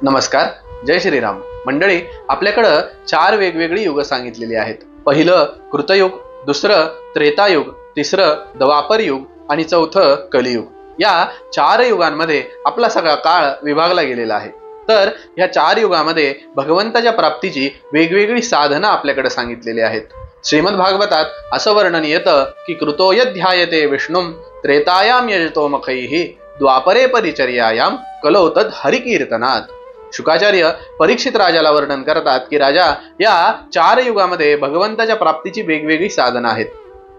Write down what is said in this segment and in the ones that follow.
नमस्कार, जय श्रीराम मंडळी. आपल्याकडं 4 वेगवेगळी युग सांगितलेली आहेत. पहिलं कृतयुग, दुसरं त्रेतायुग, तिसरं द्वापर युग आणि चौथं कलियुग. या 4 युगांमध्ये आपला सगळा काळ विभागला गेलेला आहे. तर ह्या 4 युगामध्ये भगवंताच्या प्राप्तीची वेगवेगळी साधनं आपल्याकडे सांगितलेली आहेत. श्रीमद भागवतात असं वर्णन येतं की कृतो यध्यायते विष्णुम त्रेतायाम यजतो मखैहि द्वापरे परिचर्यायाम कलो तद हरिकीर्तनात. शुकाचार्य परीक्षित राजाला वर्णन करतात की राजा, या 4 युगामध्ये भगवंताच्या प्राप्तीची वेगवेगळी साधनं आहेत.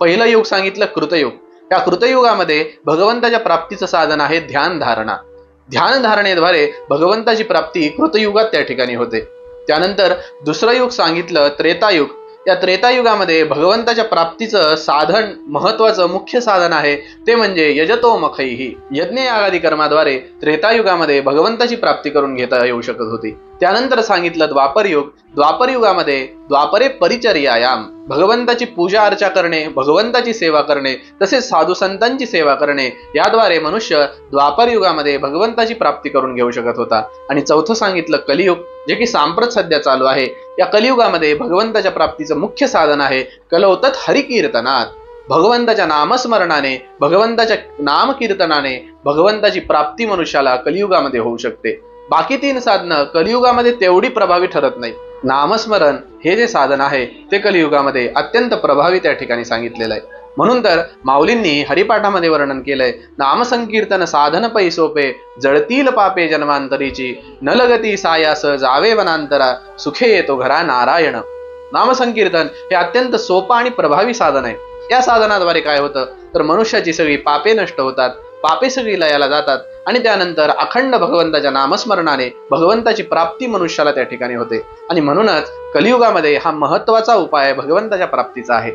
पहिलं युग सांगितलं कृतयुग. या कृतयुगामध्ये भगवंताच्या प्राप्तीचं साधन आहे ध्यान धारणा. ध्यान धारणेद्वारे भगवंताची प्राप्ती कृतयुगात त्या ठिकाणी होते. त्यानंतर दुसरं युग सांगितलं त्रेतायुग. या त्रेतायुगामध्ये भगवंताच्या प्राप्तीचं साधन, महत्वाचं मुख्य साधन आहे ते म्हणजे यजतो मखैहि. यज्ञ यागादी कर्माद्वारे त्रेतायुगामध्ये भगवंताची प्राप्ती करून घेता येऊ शकत होती. त्यानंतर सांगितलं द्वापर युग. द्वापर युगामध्ये द्वापरे परिचर्यायाम, भगवंताची पूजा अर्चा करणे, भगवंताची सेवा करणे, तसेच साधू संतांची सेवा करणे, याद्वारे मनुष्य द्वापर युगामध्ये भगवंताची प्राप्ती करून घेऊ शकत होता. आणि चौथं सांगितलं कलियुग, जे की सांप्रत सध्या चालू आहे. या कलियुगामध्ये भगवंताच्या प्राप्तीचं मुख्य साधन आहे कलौतत हरिकीर्तनात. भगवंताच्या नामस्मरणाने, भगवंताच्या नामकीर्तनाने भगवंताची प्राप्ती मनुष्याला कलियुगामध्ये होऊ शकते. बाकी 3 साधनं कलियुगामध्ये तेवढी प्रभावी ठरत नाही. नामस्मरण हे जे साधन आहे ते कलियुगामध्ये अत्यंत प्रभावी त्या ठिकाणी सांगितलेलं आहे. म्हणून तर माऊलींनी हरिपाठामध्ये वर्णन केलंय, नामसंकीर्तन साधन पै सोपे जळतील पापे जन्मांतरीची न लगती सायास जावे वनांतरा सुखे येतो घरा नारायण. नामसंकीर्तन हे अत्यंत सोपं आणि प्रभावी साधन आहे. या साधनाद्वारे काय होतं तर मनुष्याची सगळी पापे नष्ट होतात, पापे सगळी लयाला जातात आणि त्यानंतर अखंड भगवंताच्या नामस्मरणाने भगवंताची प्राप्ती मनुष्याला त्या ठिकाणी होते. आणि म्हणूनच कलियुगामध्ये हा महत्वाचा उपाय भगवंताच्या प्राप्तीचा आहे.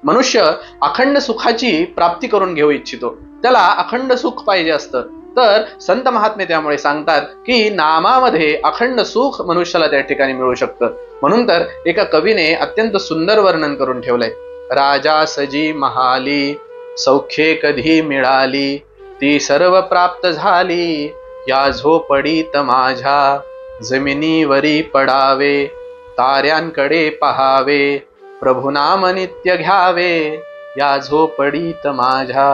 मनुष्य अखंड सुखाची प्राप्ती करून घेऊ इच्छितो, त्याला अखंड सुख पाहिजे असतं. तर संत महात्मे त्यामुळे सांगतात की नामामध्ये अखंड सुख मनुष्याला त्या ठिकाणी मिळू शकतं. म्हणून तर एका कवीने अत्यंत सुंदर वर्णन करून ठेवलंय. राजा सजी महाली सौख्ये कधी मिळाली ती सर्व प्राप्त झाली या झोपडीत माझ्या जमिनीवरी पडावे ताऱ्यांकडे पहावे प्रभुनाम नित्य घ्यावे या झोपडीत माझ्या.